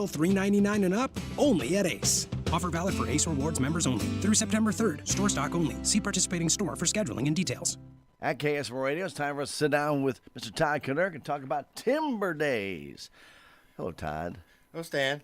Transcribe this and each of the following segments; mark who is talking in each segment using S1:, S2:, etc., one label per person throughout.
S1: $3.99 and up, only at Ace. Offer valid for Ace Rewards members only through September 3rd. Store stock only. See participating store for scheduling and details.
S2: At KSMO Radio, it's time for us to sit down with Mr. Todd Kinerk and talk about Timber Days. Hello, Todd.
S3: Hello, Stan.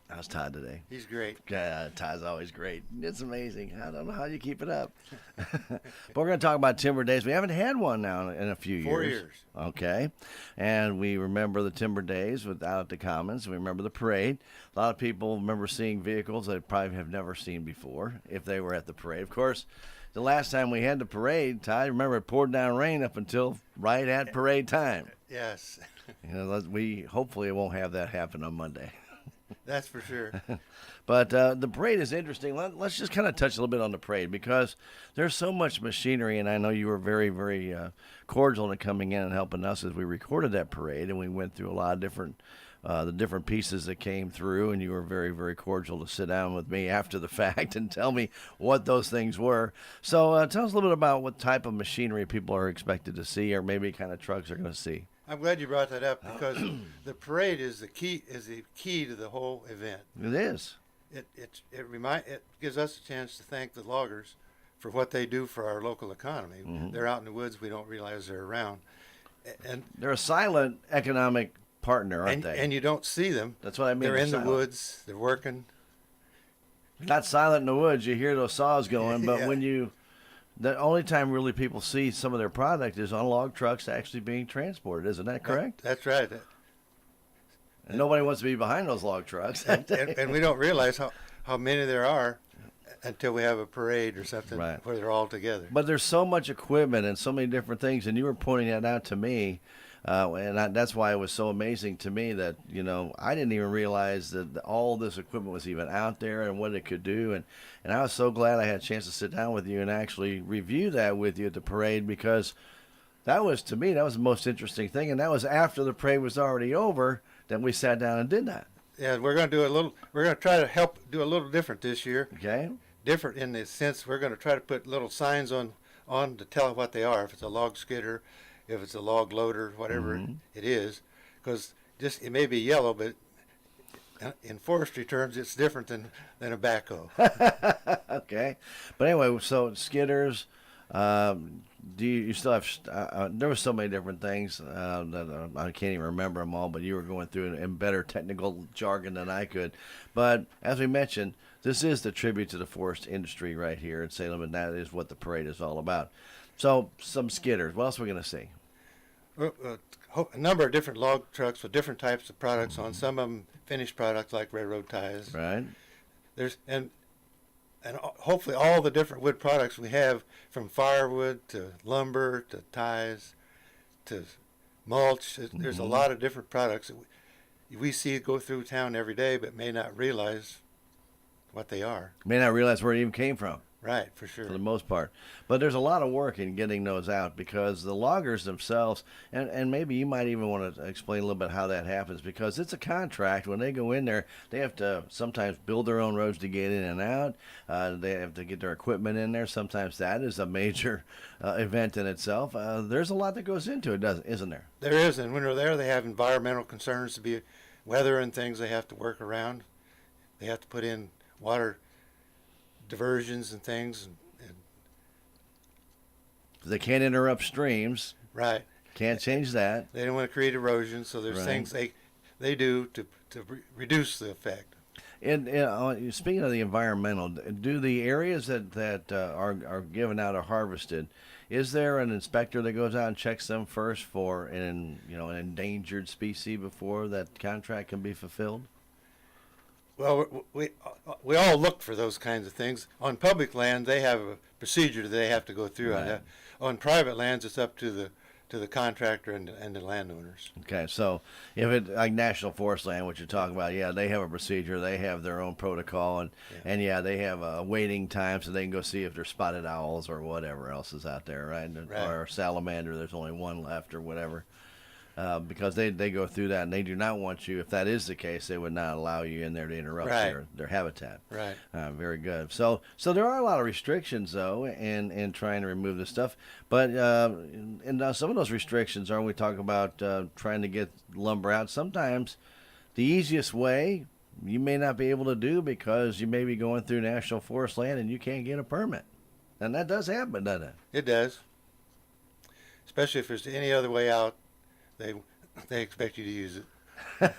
S2: How's Todd today?
S3: He's great.
S2: Yeah, Todd's always great. It's amazing. I don't know how you keep it up. But we're going to talk about Timber Days. We haven't had one now in a few years.
S3: 4 years.
S2: Okay. And we remember the Timber Days out at the Commons. We remember the parade. A lot of people remember seeing vehicles they probably have never seen before if they were at the parade. Of course, the last time we had the parade, Todd, remember it poured down rain up until right at parade time.
S3: Yes.
S2: Hopefully it won't have that happen on Monday.
S3: That's for sure.
S2: But the parade is interesting. Let's just kind of touch a little bit on the parade because there's so much machinery, and I know you were very, very cordial in coming in and helping us as we recorded that parade, and we went through a lot of the different pieces that came through, and you were very, very cordial to sit down with me after the fact and tell me what those things were. So tell us a little bit about what type of machinery people are expected to see, or maybe kind of trucks they're going to see.
S3: I'm glad you brought that up because the parade is the key to the whole event.
S2: It is.
S3: It gives us a chance to thank the loggers for what they do for our local economy. Mm-hmm. They're out in the woods. We don't realize they're around. And
S2: they're a silent economic partner, aren't they?
S3: And you don't see them.
S2: That's what I mean.
S3: They're in the woods. They're working.
S2: Not silent in the woods. You hear those saws going, but
S3: yeah.
S2: The only time really people see some of their product is on log trucks actually being transported. Isn't that correct?
S3: That's right.
S2: And nobody wants to be behind those log trucks.
S3: and we don't realize how many there are until we have a parade or something
S2: right.
S3: where they're all together.
S2: But there's so much equipment and so many different things, and you were pointing that out to me. That's why it was so amazing to me that, I didn't even realize that all this equipment was even out there and what it could do. And I was so glad I had a chance to sit down with you and actually review that with you at the parade because that was the most interesting thing. And that was after the parade was already over that we sat down and did that.
S3: Yeah, we're going to try to help do a little different this year.
S2: Okay.
S3: Different in the sense we're going to try to put little signs on to tell what they are. If it's a log skidder, if it's a log loader, whatever
S2: mm-hmm.
S3: it is, because it may be yellow, but in forestry terms, it's different than a backhoe.
S2: Okay, but anyway, so skidders. Do you still have? There were so many different things that I can't even remember them all. But you were going through it in better technical jargon than I could. But as we mentioned, this is the tribute to the forest industry right here in Salem, and that is what the parade is all about. So some skidders. What else are we going to see?
S3: A number of different log trucks with different types of products on. Some of them finished products like railroad ties.
S2: Right.
S3: And hopefully all the different wood products we have, from firewood to lumber to ties to mulch. There's
S2: mm-hmm.
S3: a lot of different products that we see go through town every day, but may not realize what they are.
S2: May not realize where it even came from.
S3: Right, for sure.
S2: For the most part. But there's a lot of work in getting those out because the loggers themselves, and maybe you might even want to explain a little bit how that happens because it's a contract. When they go in there, they have to sometimes build their own roads to get in and out. They have to get their equipment in there. Sometimes that is a major event in itself. There's a lot that goes into it, isn't there?
S3: There is, and when they're there, they have environmental concerns to be weather and things they have to work around. They have to put in water diversions and things, and
S2: they can't interrupt streams.
S3: Right.
S2: Can't change that.
S3: They don't want to create erosion, so there's
S2: right.
S3: things they do to reduce the effect.
S2: And speaking of the environmental, do the areas that are given out or harvested, is there an inspector that goes out and checks them first for an endangered species before that contract can be fulfilled?
S3: Well, we all look for those kinds of things. On public land, they have a procedure that they have to go through.
S2: Right.
S3: On private lands, it's up to the contractor and the landowners.
S2: Okay, so if it like national forest land, what you're talking about, yeah, they have a procedure. They have their own protocol, and they have a waiting time so they can go see if there's spotted owls or whatever else is out there, right? Or salamander. There's only one left or whatever. Because they go through that, and they do not want you, if that is the case, they would not allow you in there to interrupt their habitat.
S3: Right.
S2: Very good. So there are a lot of restrictions, though, in trying to remove this stuff. But some of those restrictions are when we talk about trying to get lumber out. Sometimes the easiest way you may not be able to do because you may be going through national forest land and you can't get a permit. And that does happen, doesn't it?
S3: It does. Especially if there's any other way out, they expect you to use it.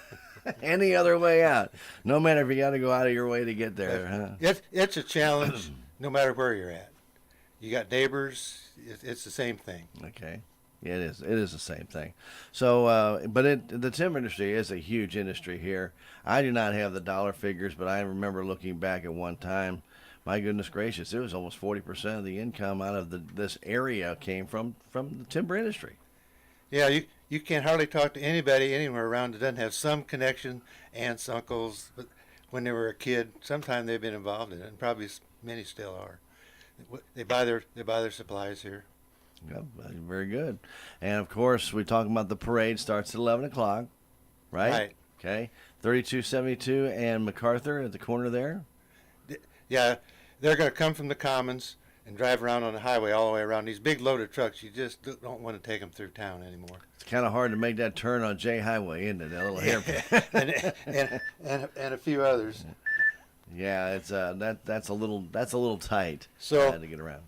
S2: Any other way out. No matter if you got to go out of your way to get there, huh?
S3: It's a challenge no matter where you're at. You got neighbors, it's the same thing.
S2: Okay. Yeah, it is. It is the same thing. So, but the timber industry is a huge industry here. I do not have the dollar figures, but I remember looking back at one time. My goodness gracious, it was almost 40% of the income out of this area came from the timber industry.
S3: Yeah, you can't hardly talk to anybody anywhere around that doesn't have some connection, aunts, uncles, but when they were a kid, sometime they've been involved in it, and probably many still are. They buy their supplies here.
S2: Yep, very good. And of course, we talk about the parade starts at 11 o'clock, right?
S3: Right.
S2: Okay. 3272 and MacArthur at the corner there.
S3: Yeah, they're going to come from the Commons and drive around on the highway all the way around. These big loaded trucks, you just don't want to take them through town anymore.
S2: It's kind of hard to make that turn on J Highway, isn't it? That little hairpin.
S3: and a few others.
S2: Yeah, it's that's a little tight.
S3: So
S2: to get around.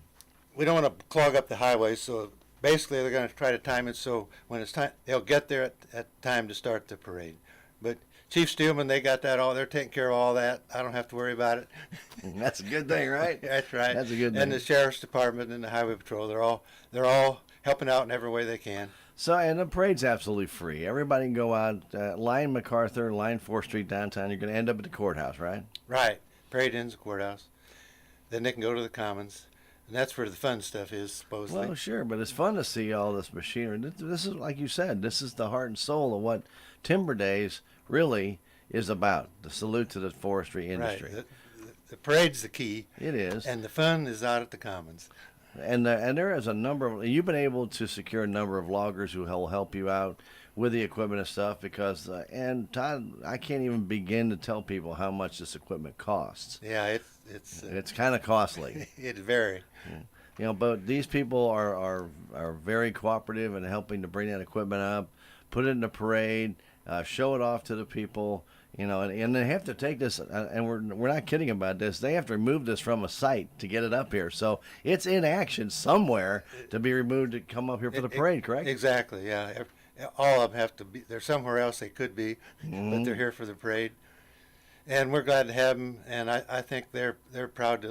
S3: We don't want to clog up the highway, so basically they're going to try to time it so when it's time, they'll get there at time to start the parade. But Chief Steelman, they got that all. They're taking care of all that. I don't have to worry about it.
S2: That's a good thing, right?
S3: That's right.
S2: That's a good thing.
S3: And the sheriff's department and the highway patrol, they're all helping out in every way they can.
S2: So, and the parade's absolutely free. Everybody can go out, line MacArthur, line 4th Street downtown. You're going to end up at the courthouse, right?
S3: Right. Parade ends the courthouse. Then they can go to the Commons. And that's where the fun stuff is, supposedly.
S2: Well, sure, but it's fun to see all this machinery. This is, like you said, this is the heart and soul of what Timber Days really is about. The salute to the forestry industry.
S3: Right. The parade's the key.
S2: It is.
S3: And the fun is out at the Commons.
S2: And there is a number of, you've been able to secure a number of loggers who will help you out with the equipment and stuff because, and Todd, I can't even begin to tell people how much this equipment costs.
S3: Yeah, it's
S2: kind of costly.
S3: It's very.
S2: Yeah. You know, but these people are very cooperative in helping to bring that equipment up, put it in the parade, show it off to the people. You know, and they have to take this, and we're not kidding about this. They have to remove this from a site to get it up here. So it's in action somewhere to be removed to come up here for the parade, correct?
S3: Exactly. Yeah, all of them have to be. They're somewhere else they could be, but they're here for the parade, and we're glad to have them. And I think they're proud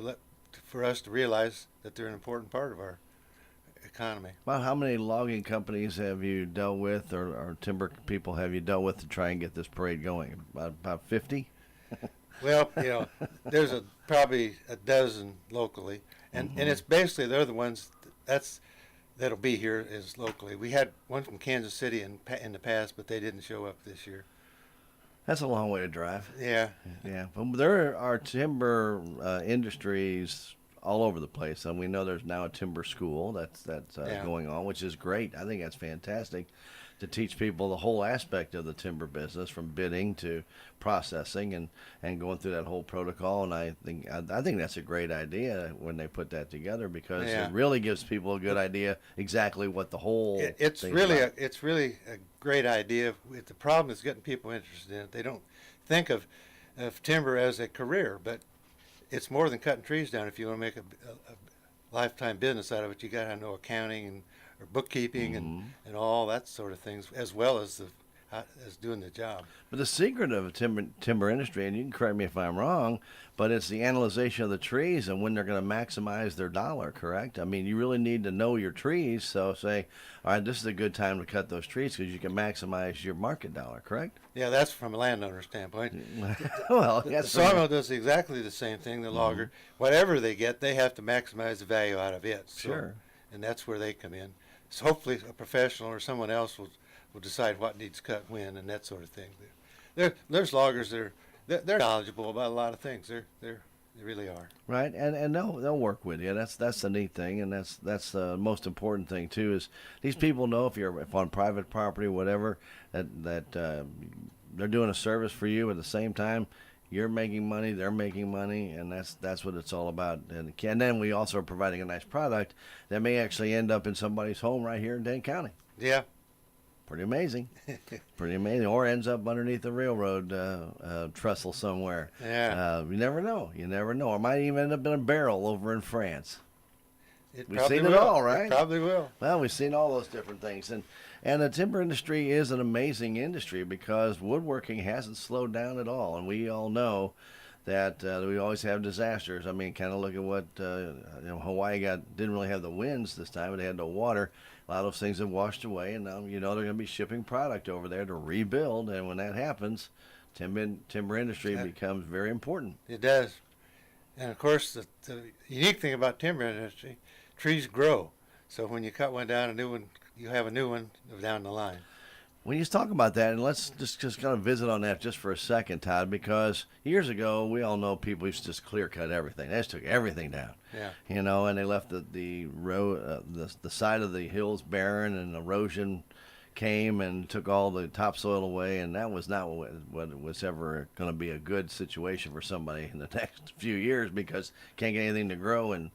S3: for us to realize that they're an important part of our economy.
S2: About how many logging companies have you dealt with, or timber people have you dealt with to try and get this parade going? About 50?
S3: Well, you know, there's probably a dozen locally, and it's basically they're the ones that'll be here is locally. We had one from Kansas City in the past, but they didn't show up this year.
S2: That's a long way to drive.
S3: Yeah.
S2: Yeah, but there are timber industries all over the place, and we know there's now a timber school that's going on, which is great. I think that's fantastic to teach people the whole aspect of the timber business, from bidding to processing and going through that whole protocol. And I think that's a great idea when they put that together, because it really gives people a good idea exactly what the whole
S3: it's really a great idea. The problem is getting people interested in it. They don't think of timber as a career, but it's more than cutting trees down. If you want to make a lifetime business out of it, you got to know accounting or bookkeeping and all that sort of things, as well as doing the job.
S2: But the secret of a timber industry, and you can correct me if I'm wrong, but it's the analyzation of the trees and when they're going to maximize their dollar, correct? I mean, you really need to know your trees. So say, all right, this is a good time to cut those trees because you can maximize your market dollar, correct?
S3: Yeah, that's from a landowner standpoint.
S2: Well,
S3: the sawmill does exactly the same thing. The logger, whatever they get, they have to maximize the value out of it. So,
S2: sure.
S3: And that's where they come in. So hopefully a professional or someone else will decide what needs cut when and that sort of thing. There's loggers that they're knowledgeable about a lot of things. They really are.
S2: Right, and they'll work with you. That's the neat thing, and that's the most important thing too. Is these people know if on private property, whatever, that they're doing a service for you. At the same time, you're making money, they're making money, and that's what it's all about. And then we also are providing a nice product that may actually end up in somebody's home right here in Dane County.
S3: Yeah.
S2: Pretty amazing. Pretty amazing. Or ends up underneath the railroad trestle somewhere.
S3: Yeah.
S2: You never know. You never know. Or might even end up in a barrel over in France. We've
S3: probably
S2: seen it
S3: will.
S2: all, right?
S3: It probably will.
S2: Well, we've seen all those different things. And the timber industry is an amazing industry because woodworking hasn't slowed down at all. And we all know that we always have disasters. I mean, kind of look at what Hawaii didn't really have the winds this time. It had no water. A lot of those things have washed away, and now they're going to be shipping product over there to rebuild. And when that happens, timber industry becomes very important.
S3: It does. And of course, the unique thing about timber industry, trees grow. So when you cut one down, you have a new one down the line.
S2: When you talk about that, and let's just kind of visit on that just for a second, Todd, because years ago, we all know people used to just clear cut everything. They just took everything down.
S3: Yeah.
S2: And they left the side of the hills barren, and erosion came and took all the topsoil away, and that was not what was ever going to be a good situation for somebody in the next few years because can't get anything to grow and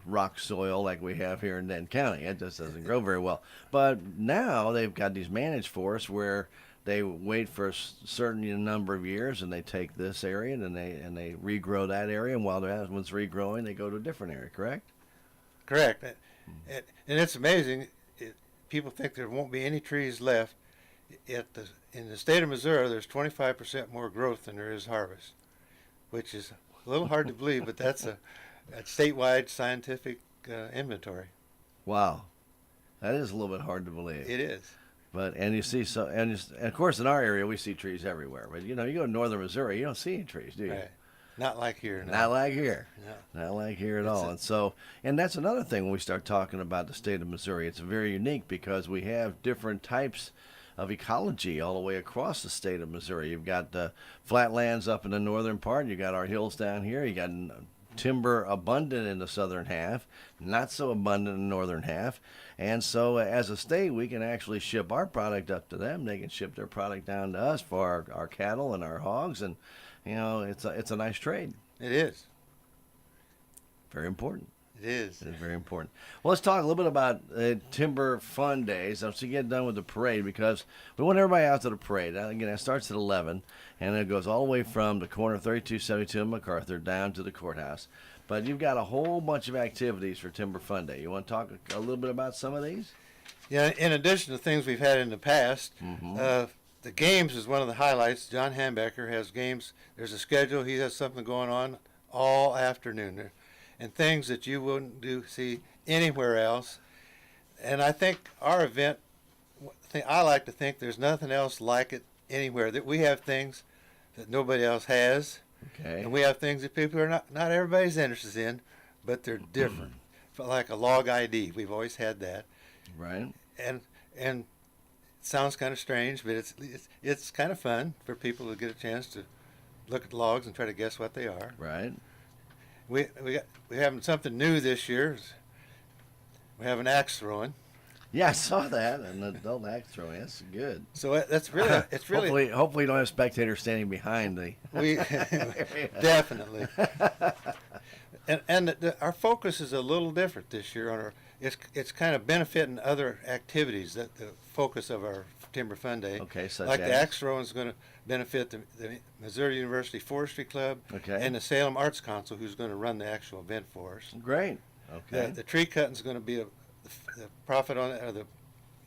S2: rock soil like we have here in Denton County. It just doesn't grow very well. But now they've got these managed forests where they wait for a certain number of years and they take this area and they regrow that area. And while that one's regrowing, they go to a different area, correct?
S3: Correct. And it's amazing. People think there won't be any trees left. In the state of Missouri, there's 25% more growth than there is harvest, which is a little hard to believe, but that's a statewide scientific inventory.
S2: Wow, that is a little bit hard to believe.
S3: It is.
S2: And you see and of course in our area we see trees everywhere. But you go to northern Missouri, you don't see any trees, do you?
S3: Right. Not like here. No.
S2: Not like here.
S3: No.
S2: Not like here at all. And that's another thing when we start talking about the state of Missouri. It's very unique because we have different types of ecology all the way across the state of Missouri. You've got the flatlands up in the northern part. You got our hills down here. You got timber abundant in the southern half, not so abundant in the northern half. And so as a state, we can actually ship our product up to them. They can ship their product down to us for our cattle and our hogs. And, it's a nice trade.
S3: It is.
S2: Very important.
S3: It is.
S2: It is very important. Well, let's talk a little bit about Timber Fun Days once we get done with the parade because we want everybody out to the parade. Again, it starts at 11, and it goes all the way from the corner of 3272 and MacArthur down to the courthouse. But you've got a whole bunch of activities for Timber Fun Day. You want to talk a little bit about some of these?
S3: Yeah, in addition to things we've had in the past, the games is one of the highlights. John Hambecker has games. There's a schedule. He has something going on all afternoon. And things that you wouldn't see anywhere else. And I think our event, I like to think there's nothing else like it anywhere. That we have things that nobody else has.
S2: Okay.
S3: And we have things that people are not everybody's interested in, but they're different. Like a log ID, we've always had that.
S2: Right.
S3: And it sounds kind of strange, but it's kind of fun for people to get a chance to look at logs and try to guess what they are.
S2: Right.
S3: We having something new this year. We have an axe throwing.
S2: Yeah, I saw that, an adult axe throwing. That's good.
S3: So it's really
S2: hopefully you don't have spectators standing behind the.
S3: We definitely. And our focus is a little different this year on our. It's kind of benefiting other activities that the focus of our Timber Fun Day.
S2: Okay, such
S3: like
S2: as?
S3: the axe throwing is going to benefit the Missouri University Forestry Club.
S2: Okay.
S3: And the Salem Arts Council, who's going to run the actual event for us.
S2: Great. Okay.
S3: The tree cutting is going to be the profit on it, or the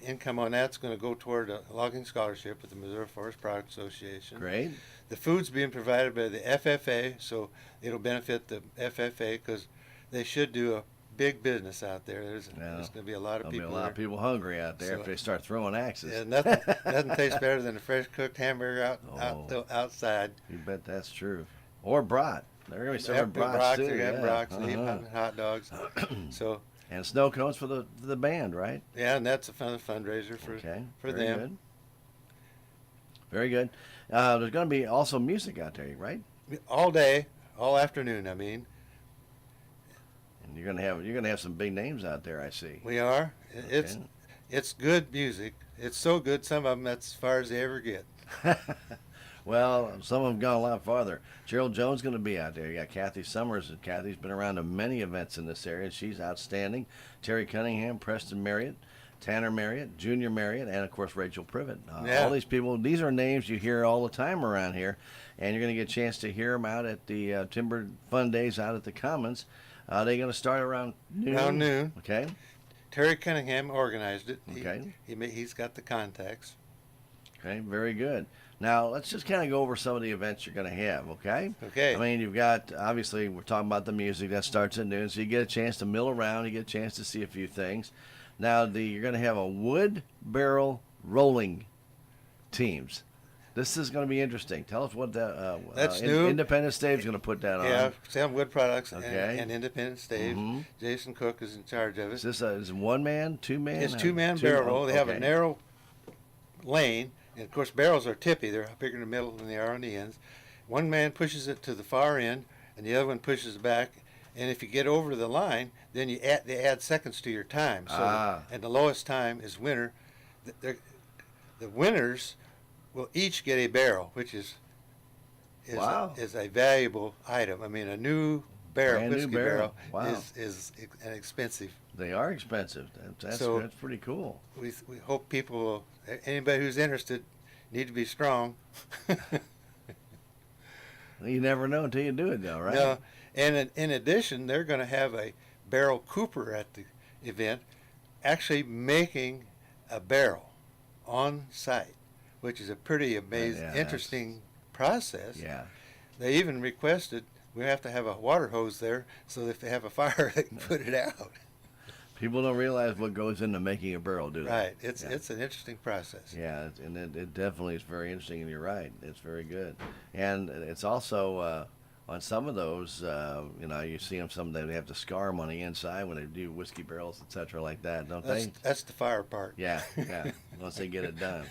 S3: income on that's going to go toward a logging scholarship with the Missouri Forest Product Association.
S2: Great.
S3: The food's being provided by the FFA, so it'll benefit the FFA because they should do a big business out there. There's going to be a lot of people.
S2: There'll be a lot of people hungry out there if they start throwing axes.
S3: Yeah, nothing tastes better than a fresh cooked hamburger outside.
S2: You bet that's true. Or brat. They're going to be serving brats too.
S3: They're going to have brats, hot dogs. So.
S2: And snow cones for the band, right?
S3: Yeah, and that's a fundraiser for them.
S2: Good. Very good. There's going to be also music out there, right?
S3: All day, all afternoon. I mean.
S2: And you're going to have some big names out there. I see.
S3: We are. It's good music. It's so good. Some of them that's as far as they ever get.
S2: Well, some of them gone a lot farther. Gerald Jones going to be out there. You got Kathy Summers, and Kathy's been around to many events in this area. She's outstanding. Terry Cunningham, Preston Marriott, Tanner Marriott, Junior Marriott, and of course Rachel Privet.
S3: Yeah.
S2: All these people, these are names you hear all the time around here, and you're going to get a chance to hear them out at the Timber Fun Days out at the Commons. They're going to start around noon.
S3: Around noon.
S2: Okay.
S3: Terry Cunningham organized it.
S2: Okay.
S3: He's got the contacts.
S2: Okay, very good. Now, let's just kind of go over some of the events you're going to have, okay?
S3: Okay.
S2: I mean, you've got, obviously, we're talking about the music. That starts at noon, so you get a chance to mill around. You get a chance to see a few things. Now, you're going to have a wood barrel rolling teams. This is going to be interesting. Tell us what that
S3: That's new.
S2: Independent Stave's going to put that on.
S3: Yeah, Sam Wood Products
S2: Okay.
S3: and Independent Stave.
S2: Mhm.
S3: Jason Cook is in charge of it.
S2: Is this one man, two man?
S3: It's two-man barrel roll. They have a
S2: okay.
S3: narrow lane, and of course barrels are tippy. They're bigger in the middle than they are on the ends. One man pushes it to the far end, and the other one pushes it back. And if you get over the line, then they add seconds to your time. So and the lowest time is winner. The winners will each get a barrel, which is
S2: Wow.
S3: is a valuable item. I mean, a new barrel,
S2: Brand new
S3: whiskey
S2: barrel.
S3: barrel,
S2: Wow.
S3: is an expensive.
S2: They are expensive. That's pretty cool.
S3: We hope people will, anybody who's interested, need to be strong.
S2: You never know until you do it, though, right?
S3: No, and in addition, they're going to have a barrel cooper at the event, actually making a barrel on site, which is a pretty amazing, interesting process.
S2: Yeah.
S3: They even requested we have to have a water hose there so that if they have a fire, they can put it out.
S2: People don't realize what goes into making a barrel, do they?
S3: Right. It's an interesting process.
S2: Yeah, and it definitely is very interesting, and you're right. It's very good. And it's also, on some of those, you see them someday, they have to scar them on the inside when they do whiskey barrels, etc., like that, don't they?
S3: That's the fire part.
S2: Yeah, once they get it done.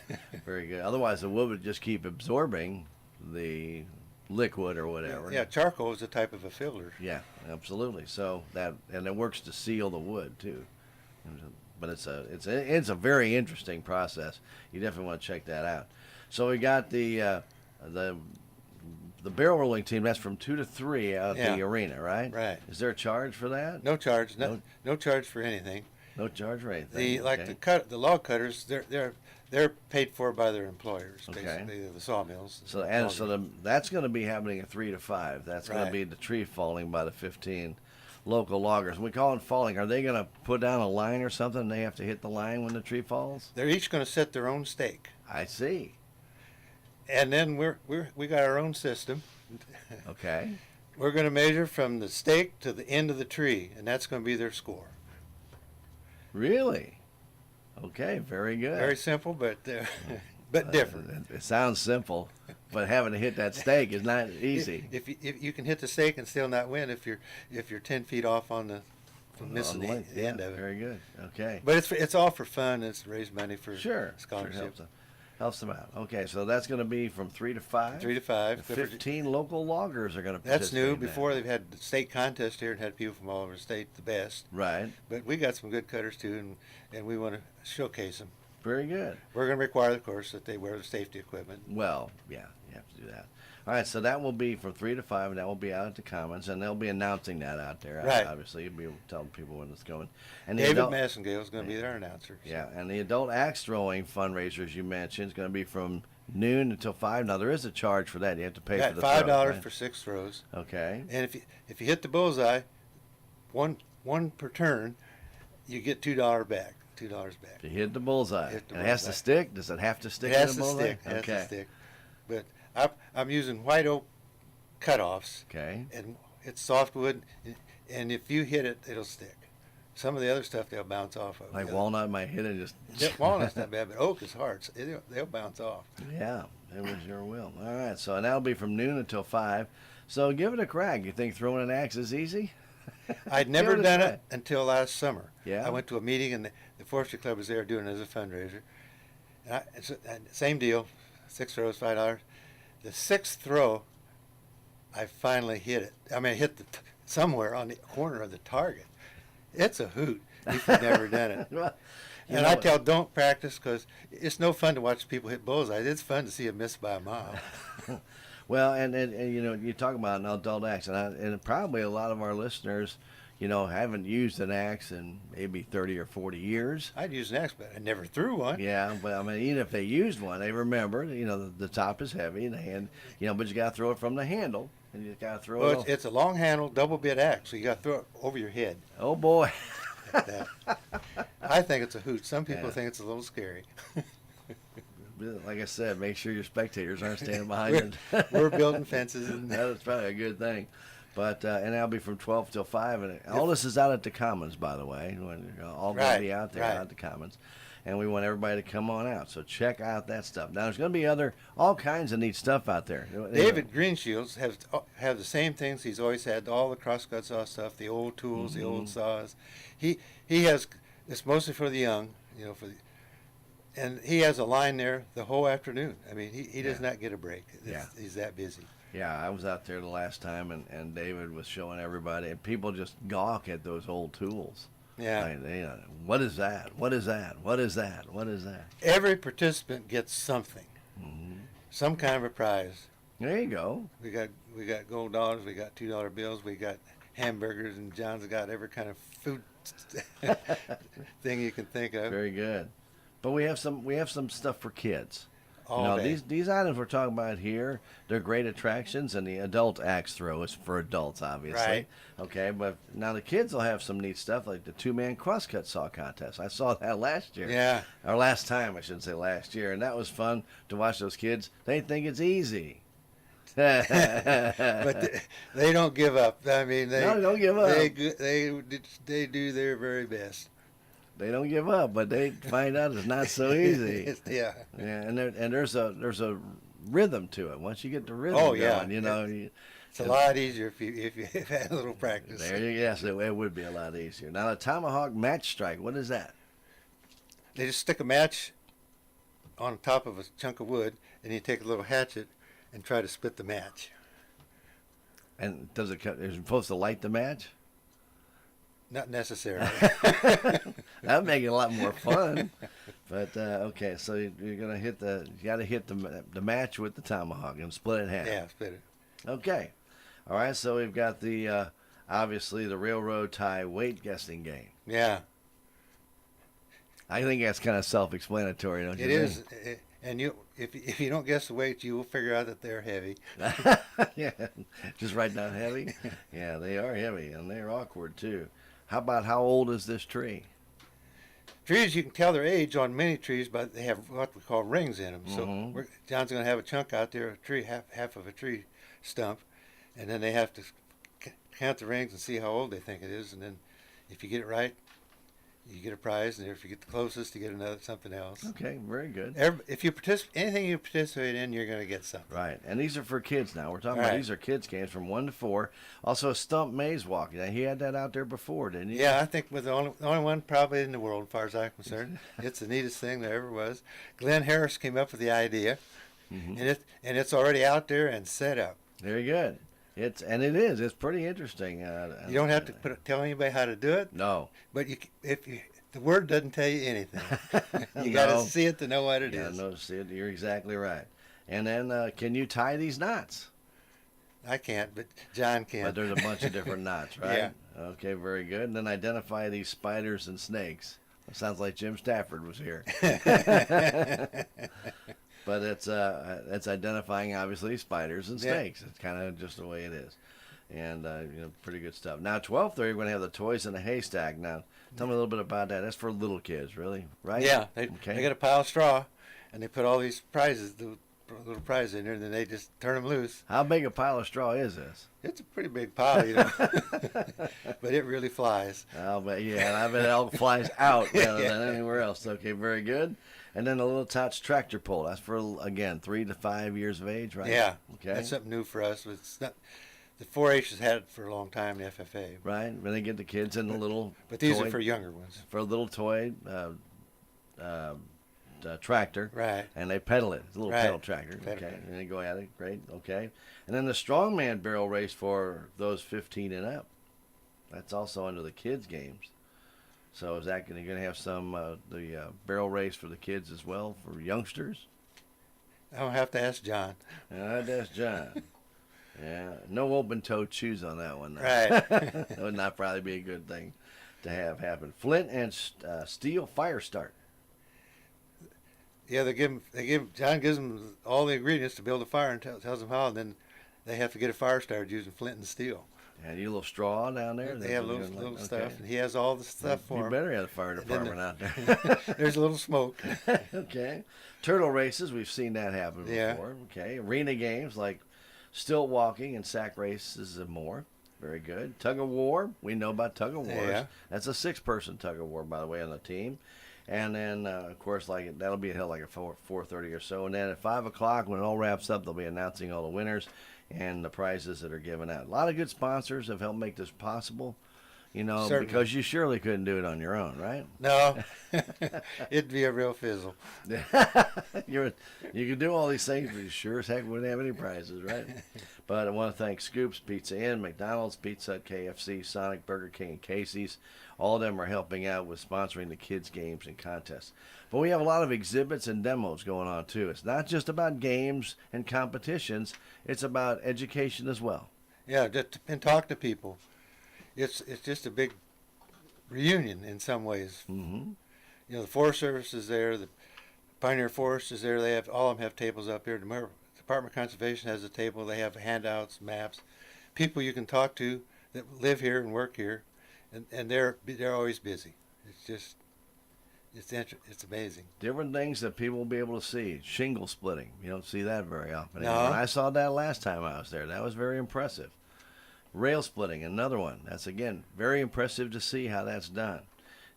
S2: Very good. Otherwise, the wood would just keep absorbing the liquid or whatever.
S3: Yeah, charcoal is a type of a filler.
S2: Yeah, absolutely. So and it works to seal the wood too. But it's a very interesting process. You definitely want to check that out. So we got the barrel rolling team. That's from 2 to 3 out at the arena, right?
S3: Right.
S2: Is there a charge for that?
S3: No charge. No charge for anything.
S2: No charge for anything.
S3: The log cutters, they're paid for by their employers,
S2: Okay.
S3: basically the sawmills.
S2: That's going to be happening at 3 to 5. That's going to be the tree falling by the 15 local loggers. We call it falling. Are they going to put down a line or something? They have to hit the line when the tree falls.
S3: They're each going to set their own stake.
S2: I see.
S3: And then we got our own system.
S2: Okay.
S3: We're going to measure from the stake to the end of the tree, and that's going to be their score.
S2: Really? Okay, very good.
S3: Very simple, but different.
S2: It sounds simple, but having to hit that stake is not easy.
S3: If you can hit the stake and still not win, if you're 10 feet off from missing the end of it.
S2: Very good. Okay.
S3: But it's all for fun. It's to raise money for scholarships.
S2: Helps them out. Okay, so that's going to be from 3 to 5.
S3: 3 to 5.
S2: 15 local loggers are going to
S3: That's
S2: participate.
S3: new. Before they've had the state contest here and had people from all over the state, the best.
S2: Right.
S3: But we got some good cutters too, and we want to showcase them.
S2: Very good.
S3: We're going to require, of course, that they wear the safety equipment.
S2: Well, yeah, you have to do that. All right, so that will be from 3 to 5, and that will be out at the Commons, and they'll be announcing that out there.
S3: Right.
S2: Obviously, you'll be able to tell people when it's going. And
S3: David Massengale is going to be their announcer. So.
S2: Yeah, and the adult axe throwing fundraisers you mentioned is going to be from noon until 5. Now, there is a charge for that. You have to pay for the
S3: $5
S2: throw, right?
S3: for 6 throws.
S2: Okay.
S3: And if you hit the bullseye, one per turn, you get $2 back. $2 back.
S2: If you hit the bullseye. It has to stick? Does it have to stick?
S3: It has
S2: to
S3: to
S2: the bullseye?
S3: stick. It has to stick. But I'm using white oak cutoffs.
S2: Okay.
S3: And it's softwood, and if you hit it, it'll stick. Some of the other stuff they'll bounce off of.
S2: Like walnut might hit and just.
S3: Yeah, walnut's not bad, but oak is hard. So they'll bounce off.
S2: Yeah, it was your will. All right, so that'll be from noon until 5. So give it a crack. You think throwing an axe is easy?
S3: I'd never done it until last summer.
S2: Yeah.
S3: I went to a meeting, and the Forestry Club was there doing it as a fundraiser. Same deal, 6 throws, $5. The 6th throw, I finally hit it. I mean, I hit somewhere on the corner of the target. It's a hoot if you've never done it.
S2: Well,
S3: and I tell don't practice because it's no fun to watch people hit bullseyes. It's fun to see them miss by a mile.
S2: Well, and you talk about an adult axe, and probably a lot of our listeners, haven't used an axe in maybe 30 or 40 years.
S3: I'd use an axe, but I never threw one.
S2: Yeah, but I mean, even if they used one, they remember, the top is heavy and the hand, but you got to throw it from the handle, and you got to throw
S3: Well,
S2: it.
S3: it's a long handle, double bit axe, so you got to throw it over your head.
S2: Oh boy.
S3: Like that. I think it's a hoot. Some people
S2: Yeah.
S3: think it's a little scary.
S2: Like I said, make sure your spectators aren't standing behind you.
S3: We're building fences. And
S2: That's probably a good thing. But and that'll be from 12 till 5, and all this is out at the Commons, by the way. All going to be out there out at the Commons, and we want everybody to come on out. So check out that stuff. Now there's going to be all kinds of neat stuff out there.
S3: David Greenshields have the same things he's always had. All the crosscut saw stuff, the old tools, the old saws. He has. It's mostly for the young, and he has a line there the whole afternoon. I mean, he does not get a break. He's that busy.
S2: Yeah, I was out there the last time, and David was showing everybody, and people just gawk at those old tools.
S3: Yeah.
S2: What is that? What is that? What is that? What is that?
S3: Every participant gets something, some kind of a prize.
S2: There you go.
S3: We got gold dollars. We got $2 bills. We got hamburgers, and John's got every kind of food thing you can think of.
S2: Very good. But we have some stuff for kids.
S3: All day.
S2: These items we're talking about here, they're great attractions, and the adult axe throw is for adults, obviously.
S3: Right.
S2: Okay, but now the kids will have some neat stuff like the 2-man crosscut saw contest. I saw that last year.
S3: Yeah.
S2: Or last time, I shouldn't say last year, and that was fun to watch those kids. They think it's easy.
S3: But they don't give up. I mean, they
S2: don't give up.
S3: They do their very best.
S2: They don't give up, but they find out it's not so easy.
S3: Yeah.
S2: Yeah, and there's a rhythm to it. Once you get the rhythm
S3: Oh, yeah.
S2: going,
S3: It's a lot easier if you've had a little practice.
S2: Yes, it would be a lot easier. Now the tomahawk match strike, what is that?
S3: They just stick a match on top of a chunk of wood, and you take a little hatchet and try to split the match.
S2: And is it supposed to light the match?
S3: Not necessarily.
S2: That'd make it a lot more fun. But okay, so you're gonna hit you got to hit the match with the tomahawk and split it in half.
S3: Yeah, split it.
S2: Okay, all right. So we've got the obviously the railroad tie weight guessing game.
S3: Yeah.
S2: I think that's kind of self-explanatory, don't you?
S3: It is, and if you don't guess the weight, you will figure out that they're heavy.
S2: Yeah, just write down heavy. Yeah, they are heavy and they're awkward too. How about how old is this tree?
S3: Trees, you can tell their age on many trees, but they have what we call rings in them. So John's going to have a chunk out there, a tree, half of a tree stump, and then they have to count the rings and see how old they think it is, and then if you get it right, you get a prize, and if you get the closest, you get something else.
S2: Okay, very good.
S3: If you anything you participate in, you're going to get something.
S2: Right, and these are for kids now. We're talking about these are kids games from 1 to 4. Also, a stump maze walk. Now, he had that out there before, didn't he?
S3: Yeah, I think we're the only one probably in the world, as far as I'm concerned. It's the neatest thing there ever was. Glenn Harris came up with the idea, and it's already out there and set up.
S2: Very good. It is. It's pretty interesting.
S3: You don't have to tell anybody how to do it.
S2: No.
S3: But the word doesn't tell you anything. You got to see it to know what it is.
S2: Yeah, no, see it. You're exactly right. And then, can you tie these knots?
S3: I can't, but John can.
S2: But there's a bunch of different knots, right?
S3: Yeah.
S2: Okay, very good. And then identify these spiders and snakes. It sounds like Jim Stafford was here. But it's identifying obviously spiders and snakes. It's kind of just the way it is, and pretty good stuff. Now 12:30 we're going to have the toys in a haystack. Now tell me a little bit about that. That's for little kids, really, right?
S3: Yeah, they got a pile of straw, and they put all these little prizes in there, and then they just turn them loose.
S2: How big a pile of straw is this?
S3: It's a pretty big pile, but it really flies.
S2: I bet it all flies out rather than anywhere else. Okay, very good. And then the little Tots tractor pull. That's for, again, 3 to 5 years of age, right?
S3: Yeah.
S2: Okay.
S3: That's something new for us. It's not, the 4-H has had it for a long time, the FFA.
S2: Right. When they get the kids in the little
S3: But these are for younger ones.
S2: For a little toy tractor.
S3: Right.
S2: And they pedal it. It's a little pedal tractor.
S3: Pedal.
S2: Okay. And they go at it. Great. Okay. And then the strongman barrel race for those 15 and up. That's also under the kids' games. So is that going to have some the barrel race for the kids as well for youngsters?
S3: I'll have to ask John.
S2: I'd ask John. Yeah, no open-toed shoes on that one. Though.
S3: Right.
S2: That would not probably be a good thing to have happen. Flint and steel fire start.
S3: Yeah, John gives them all the ingredients to build a fire and tells them how, and then they have to get a fire started using flint and steel.
S2: And you a little straw down there?
S3: They have little stuff, and he has all the stuff for
S2: You
S3: them.
S2: better have the fire department out there.
S3: There's a little smoke.
S2: Okay. Turtle races, we've seen that happen
S3: Yeah.
S2: before. Okay. Arena games like stilt walking and sack races and more. Very good. Tug of war, we know about tug of wars.
S3: Yeah.
S2: That's a 6-person tug of war, by the way, on the team. And then, of course, like that'll be held like at 4:30 or so. And then at 5 o'clock, when it all wraps up, they'll be announcing all the winners and the prizes that are given out. A lot of good sponsors have helped make this possible,
S3: Certainly.
S2: because you surely couldn't do it on your own, right?
S3: No, it'd be a real fizzle.
S2: You could do all these things, but you sure as heck wouldn't have any prizes, right? But I want to thank Scoops, Pizza Inn, McDonald's, Pizza Hut, KFC, Sonic, Burger King, and Casey's. All of them are helping out with sponsoring the kids' games and contests. But we have a lot of exhibits and demos going on, too. It's not just about games and competitions. It's about education as well.
S3: Yeah, and talk to people. It's just a big reunion in some ways.
S2: Mm-hmm.
S3: The Forest Service is there. The Pioneer Forest is there. All of them have tables up there. The Department of Conservation has a table. They have handouts, maps, people you can talk to that live here and work here, and they're always busy. It's amazing.
S2: Different things that people will be able to see. Shingle splitting. You don't see that very often.
S3: No.
S2: I saw that last time I was there. That was very impressive. Rail splitting, another one. That's, again, very impressive to see how that's done.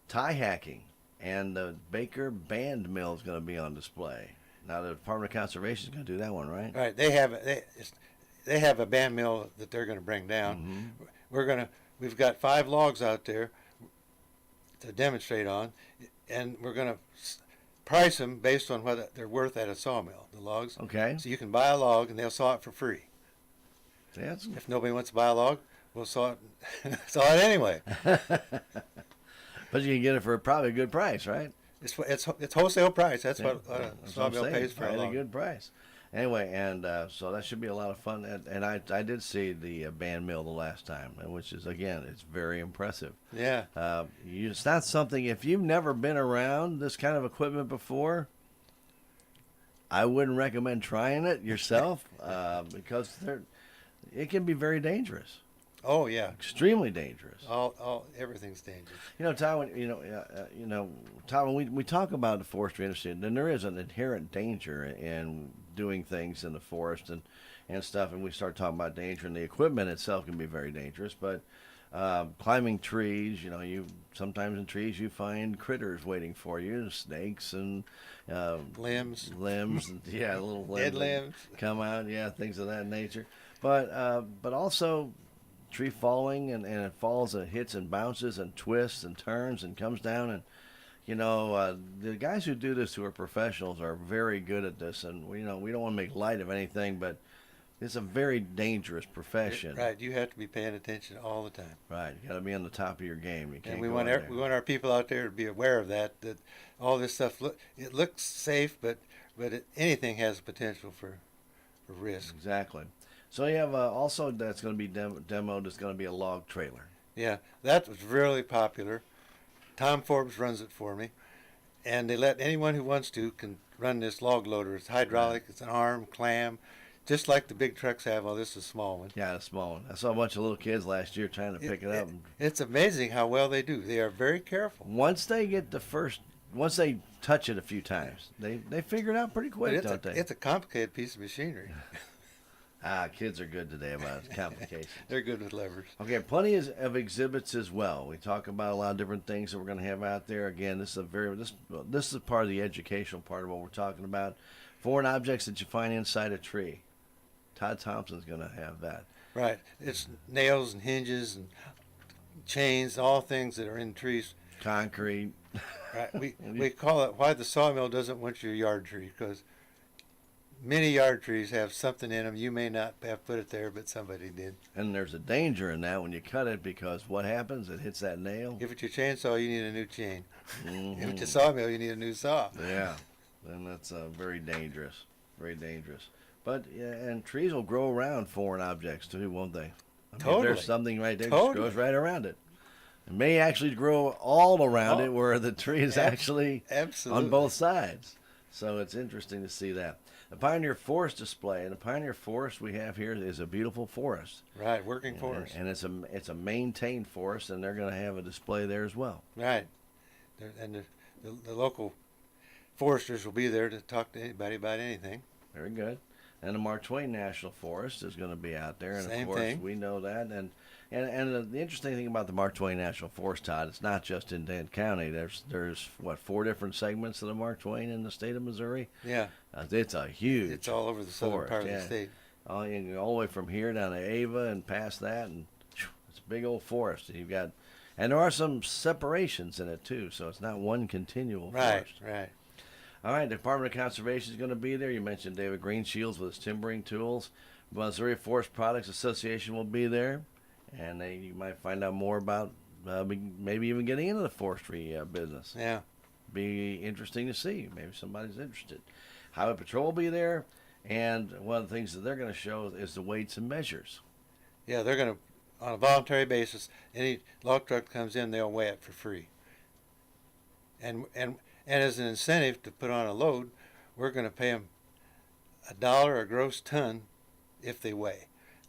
S2: Tie hacking. And the Baker Band Mill is going to be on display. Now, the Department of Conservation is going to do that one, right?
S3: Right. They have a band mill that they're going to bring down.
S2: Mm-hmm.
S3: We've got 5 logs out there to demonstrate on, and we're going to price them based on what they're worth at a sawmill, the logs.
S2: Okay.
S3: So you can buy a log, and they'll saw it for free.
S2: That's
S3: If nobody wants to buy a log, we'll saw it anyway.
S2: But you can get it for probably a good price, right?
S3: It's wholesale price. That's what a
S2: That's what I'm
S3: sawmill
S2: saying.
S3: pays for a
S2: Probably
S3: log.
S2: a good price. Anyway, and so that should be a lot of fun. And I did see the band mill the last time, which is, again, it's very impressive.
S3: Yeah.
S2: It's not something, if you've never been around this kind of equipment before, I wouldn't recommend trying it yourself because it can be very dangerous.
S3: Oh yeah.
S2: Extremely dangerous.
S3: Everything's dangerous.
S2: Todd, when we talk about the forestry industry, then there is an inherent danger in doing things in the forest and stuff, and we start talking about danger, and the equipment itself can be very dangerous, but climbing trees, you sometimes in trees you find critters waiting for you, snakes and
S3: Limbs.
S2: and, yeah, little limbs
S3: Dead
S2: that
S3: limbs.
S2: come out, yeah, things of that nature. But also tree falling, and it falls and hits and bounces and twists and turns and comes down, and the guys who do this, who are professionals, are very good at this, and we don't want to make light of anything, but it's a very dangerous profession.
S3: Right. You have to be paying attention all the time.
S2: Right. You got to be on the top of your game. You can't.
S3: And we
S2: go
S3: want
S2: in there.
S3: we want our people out there to be aware of that all this stuff it looks safe, but anything has potential for risk.
S2: Exactly. So you have also that's going to be demoed. It's going to be a log trailer.
S3: Yeah, that was really popular. Tom Forbes runs it for me, and they let anyone who wants to can run this log loader. It's hydraulic. It's an arm clam, just like the big trucks have. Oh, this is a small one.
S2: Yeah, a small one. I saw a bunch of little kids last year trying to pick it up.
S3: It's amazing how well they do. They are very careful.
S2: Once they touch it a few times, they figure it out pretty quick, don't they?
S3: It's a complicated piece of machinery.
S2: Kids are good today about complications.
S3: They're good with levers.
S2: Okay, plenty of exhibits as well. We talk about a lot of different things that we're going to have out there. Again, this is part of the educational part of what we're talking about. Foreign objects that you find inside a tree. Todd Thompson's going to have that.
S3: Right. It's nails and hinges and chains, all things that are in trees.
S2: Concrete.
S3: Right. We call it why the sawmill doesn't want your yard tree, because many yard trees have something in them. You may not have put it there, but somebody did.
S2: And there's a danger in that when you cut it, because what happens? It hits that nail.
S3: If it's your chainsaw, you need a new chain.
S2: Mm-hmm.
S3: If it's a sawmill, you need a new saw.
S2: Yeah, then that's very dangerous. Very dangerous. But and trees will grow around foreign objects too, won't they? I mean,
S3: Totally.
S2: if there's something right there,
S3: Totally.
S2: just goes right around it. It may actually grow all around it, where the tree is actually
S3: Absolutely.
S2: on both sides. So it's interesting to see that. The Pioneer Forest display, and the Pioneer Forest we have here is a beautiful forest.
S3: Right, working forest.
S2: And it's a maintained forest, and they're going to have a display there as well.
S3: Right. And the local foresters will be there to talk to anybody about anything.
S2: Very good. And the Mark Twain National Forest is going to be out there, and
S3: Same
S2: of course
S3: thing.
S2: we know that. And the interesting thing about the Mark Twain National Forest, Todd, it's not just in Dent County. There's what, 4 different segments of the Mark Twain in the state of Missouri.
S3: Yeah.
S2: It's a huge.
S3: It's all over the southern
S2: forest,
S3: part of
S2: yeah.
S3: the state.
S2: All the way from here down to Ava and past that, and it's a big old forest. You've got, and there are some separations in it too, so it's not one continual
S3: Right,
S2: forest.
S3: right.
S2: All right, the Department of Conservation is going to be there. You mentioned David Greenshields with his timbering tools. Missouri Forest Products Association will be there, and you might find out more about maybe even getting into the forestry business.
S3: Yeah.
S2: Be interesting to see. Maybe somebody's interested. Highway Patrol will be there, and one of the things that they're going to show is the weights and measures.
S3: Yeah, they're going to, on a voluntary basis, any log truck comes in, they'll weigh it for free. And as an incentive to put on a load, we're going to pay them $1 a gross ton if they weigh.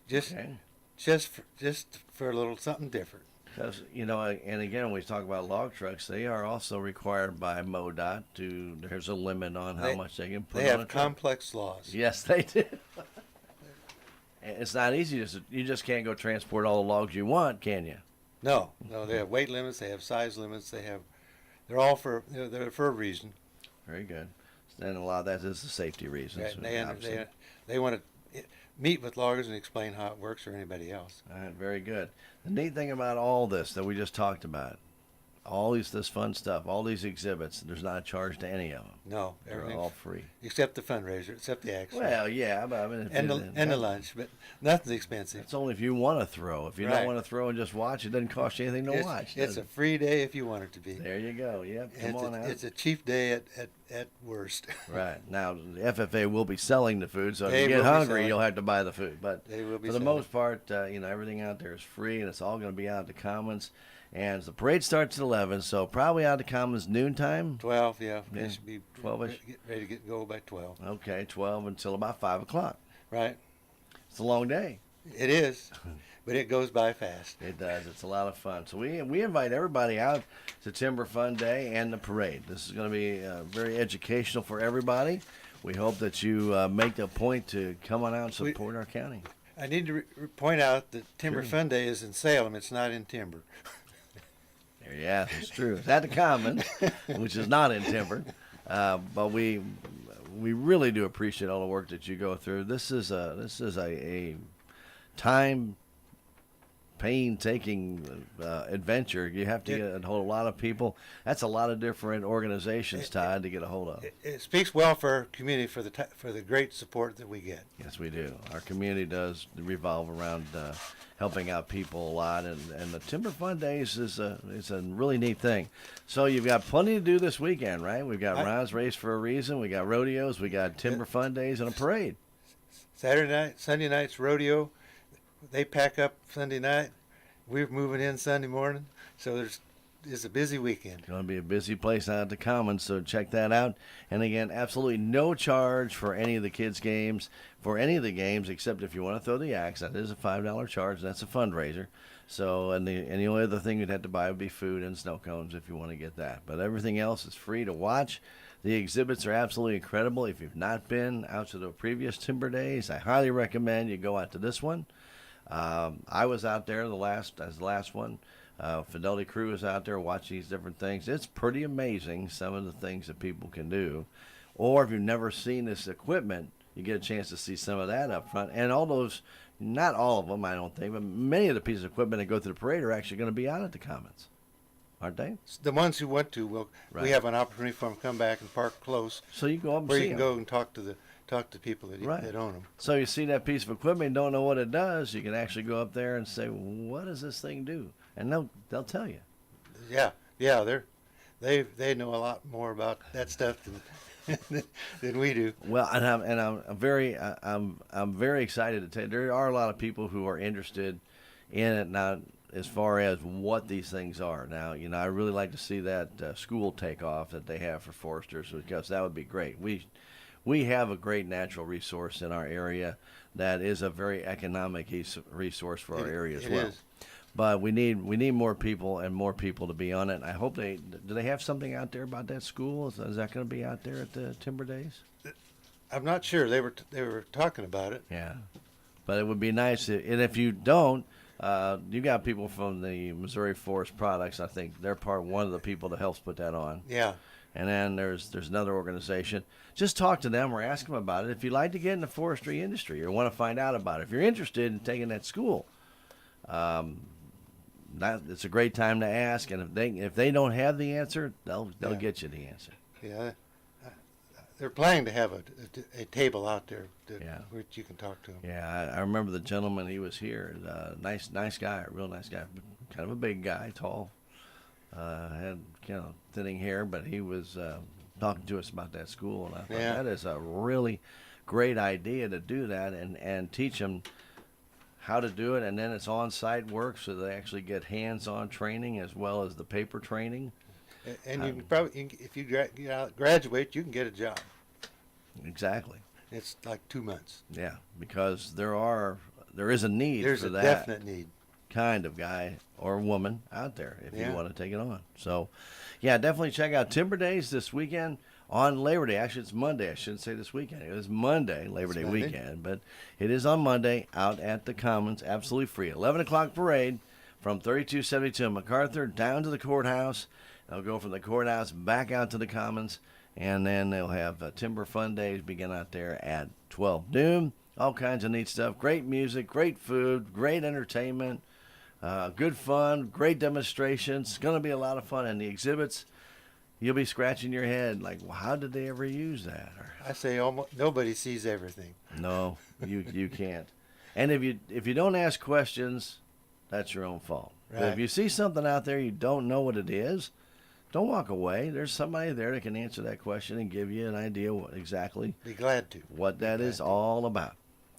S3: Just for a little something different.
S2: Because, and again, when we talk about log trucks, they are also required by MoDOT there's a limit on how much they can put
S3: They
S2: on a
S3: have
S2: truck.
S3: complex laws.
S2: Yes, they do. It's not easy. You just can't go transport all the logs you want, can you?
S3: No, they have weight limits, they have size limits, they're all they're for a reason.
S2: Very good. And a lot of that is the safety reasons.
S3: Right. They want to meet with loggers and explain how it works or anybody else.
S2: All right, very good. The neat thing about all this that we just talked about, all this fun stuff, all these exhibits, there's not a charge to any of them.
S3: No,
S2: They're
S3: everything
S2: all free.
S3: except the fundraiser, except the accident.
S2: Well, yeah, but I mean,
S3: and the lunch, but nothing's expensive.
S2: It's only if you want to throw. If you don't want to throw and just watch, it doesn't cost you anything to watch.
S3: It's a free day if you want it to be.
S2: There you go. Yep. Come on out.
S3: It's a cheap day at worst.
S2: Right. Now, the FFA will be selling the food, so if
S3: They
S2: you get
S3: will be
S2: hungry,
S3: selling.
S2: you'll have to buy the food. But
S3: They will be
S2: for the
S3: selling.
S2: most part, everything out there is free, and it's all going to be out at the Commons. And the parade starts at 11, so probably out at the Commons noontime.
S3: 12, yeah.
S2: Yeah,
S3: They should be
S2: 12-ish.
S3: get ready to go by 12.
S2: Okay, 12 until about 5 o'clock.
S3: Right.
S2: It's a long day.
S3: It is, but it goes by fast.
S2: It does. It's a lot of fun. So we invite everybody out to Timber Fun Day and the parade. This is going to be very educational for everybody. We hope that you make a point to come on out and support our county.
S3: I need to point out that Timber
S2: Sure.
S3: Fun Day is in Salem. It's not in Timber.
S2: Yeah, it's true. It's at the Commons, which is not in Timber. But we really do appreciate all the work that you go through. This is a time painstaking adventure. You have to get a whole lot of people. That's a lot of different organizations, Todd, to get a hold of.
S3: It speaks well for our community for the great support that we get.
S2: Yes, we do. Our community does revolve around helping out people a lot, and the Timber Fun Days is a really neat thing. So you've got plenty to do this weekend, right? We've got Ron's Race for a reason. We got rodeos. We got Timber Fun Days and a parade.
S3: Saturday night, Sunday night's rodeo. They pack up Sunday night. We're moving in Sunday morning, so it's a busy weekend.
S2: It's going to be a busy place out at the Commons, so check that out. And again, absolutely no charge for any of the kids' games, for any of the games, except if you want to throw the axe. That is a $5 charge, and that's a fundraiser. So, and the only other thing you'd have to buy would be food and snow cones if you want to get that. But everything else is free to watch. The exhibits are absolutely incredible. If you've not been out to the previous Timber Days, I highly recommend you go out to this one. I was out there the last one. Fidelity Crew is out there watching these different things. It's pretty amazing, some of the things that people can do. Or if you've never seen this equipment, you get a chance to see some of that up front. And all those, not all of them, I don't think, but many of the pieces of equipment that go through the parade are actually going to be out at the Commons, aren't they?
S3: The ones who went to
S2: Right.
S3: we have an opportunity for them to come back and park close,
S2: So you go up and
S3: where
S2: see
S3: you can
S2: them.
S3: go and talk to people that
S2: Right.
S3: that own them.
S2: So you see that piece of equipment and don't know what it does, you can actually go up there and say, what does this thing do? And they'll tell you.
S3: Yeah, they know a lot more about that stuff than we do.
S2: Well, I'm very excited to tell you there are a lot of people who are interested in it now. As far as what these things are now, I really like to see that school take off that they have for foresters, because that would be great. We have a great natural resource in our area that is a very economic resource for our area as well.
S3: Is.
S2: But we need more people and more people to be on it. I hope do they have something out there about that school? Is that going to be out there at the Timber Days?
S3: I'm not sure. They were talking about it.
S2: Yeah, but it would be nice, and if you don't. You got people from the Missouri Forest Products. I think they're one of the people that helps put that on.
S3: Yeah.
S2: And then there's another organization. Just talk to them or ask them about it. If you'd like to get in the forestry industry or want to find out about it, if you're interested in taking that school, it's a great time to ask. And if they don't have the answer, they'll get you the answer.
S3: Yeah. They're planning to have a table out there which you can talk to them.
S2: Yeah, I remember the gentleman. He was here. Nice guy, a real nice guy. Kind of a big guy, tall. Had thinning hair, but he was talking to us about that school, and I thought that is a really great idea to do that and teach them how to do it, and then it's on-site work, so they actually get hands-on training as well as the paper training.
S3: And you can probably, if you graduate, you can get a job.
S2: Exactly.
S3: It's like 2 months.
S2: Yeah, because there is a need
S3: There's
S2: for that.
S3: There's a definite need.
S2: Kind of guy or woman out there if you want to take it on. So, yeah, definitely check out Timber Days this weekend on Labor Day. Actually, it's Monday. I shouldn't say this weekend. It was Monday, Labor Day weekend. But it is on Monday out at the Commons, absolutely free. 11 o'clock parade from 3272 MacArthur down to the courthouse. They'll go from the courthouse back out to the Commons, and then they'll have Timber Fun Days begin out there at 12 noon. All kinds of neat stuff. Great music, great food, great entertainment, good fun, great demonstrations. It's going to be a lot of fun. And the exhibits, you'll be scratching your head like, well, how did they ever use that?
S3: I say almost nobody sees everything.
S2: No, you can't. And if you don't ask questions, that's your own fault.
S3: Right.
S2: But if you see something out there you don't know what it is, don't walk away. There's somebody there that can answer that question and give you an idea exactly
S3: Be glad to.
S2: What that is all about.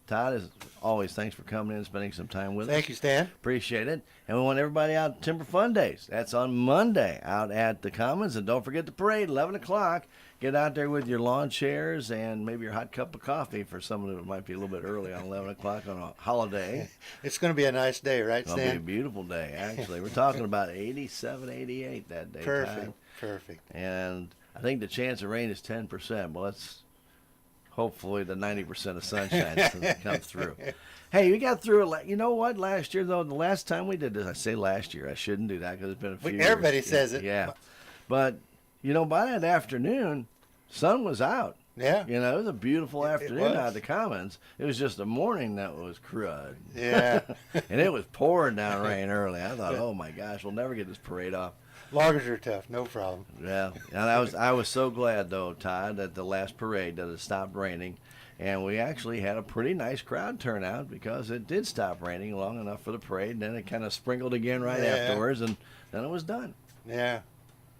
S2: Todd, as always, thanks for coming in and spending some time with us.
S3: Thank you, Stan.
S2: Appreciate it. And we want everybody out at Timber Fun Days. That's on Monday out at the Commons. And don't forget the parade, 11 o'clock. Get out there with your lawn chairs and maybe your hot cup of coffee for someone who might be a little bit early on 11 o'clock on a holiday.
S3: It's going to be a nice day, right, Stan?
S2: It's going to be a beautiful day, actually. We're talking about 87, 88 that day.
S3: Perfect, perfect.
S2: And I think the chance of rain is 10%. Well, let's hopefully the 90% of sunshine comes through. Hey, we got through it. You know what? Last year, though, the last time we did this, I say last year. I shouldn't do that because it's been a few years.
S3: Everybody says it.
S2: Yeah. But, by that afternoon, sun was out.
S3: Yeah.
S2: It was a beautiful afternoon out at the Commons. It was just the morning that was crud.
S3: Yeah.
S2: And it was pouring down rain early. I thought, oh, my gosh, we'll never get this parade off.
S3: Loggers are tough, no problem.
S2: Yeah, and I was so glad, though, Todd, at the last parade that it stopped raining. And we actually had a pretty nice crowd turnout because it did stop raining long enough for the parade. And then it kind of sprinkled again right afterwards, and then it was done.
S3: Yeah.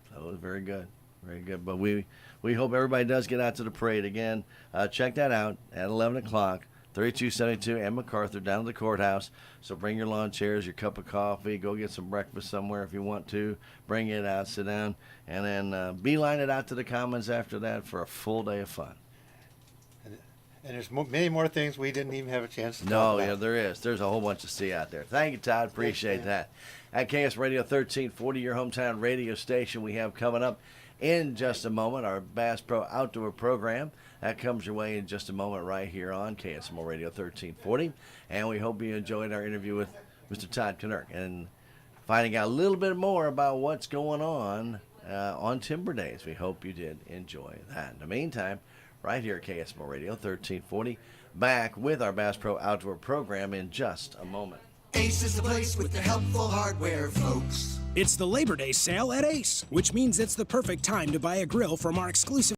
S2: So it was very good, very good. But we hope everybody does get out to the parade again. Check that out at 11 o'clock. 3272 and MacArthur down to the courthouse. So bring your lawn chairs, your cup of coffee, go get some breakfast somewhere if you want to. Bring it out, sit down, and then beeline it out to the Commons after that for a full day of fun.
S3: And there's many more things we didn't even have a chance to talk about.
S2: No, yeah, there is. There's a whole bunch to see out there. Thank you, Todd. Appreciate that. At KS Radio 1340, your hometown radio station, we have coming up in just a moment our Bass Pro Outdoor program. That comes your way in just a moment right here on KSMO Radio 1340. And we hope you enjoyed our interview with Mr. Todd Kinerk and finding out a little bit more about what's going on Timber Days. We hope you did enjoy that. In the meantime, right here at KSMO Radio 1340, back with our Bass Pro Outdoor program in just a moment.
S4: Ace is the place with the helpful hardware, folks.
S1: It's the Labor Day sale at Ace, which means it's the perfect time to buy a grill from our exclusive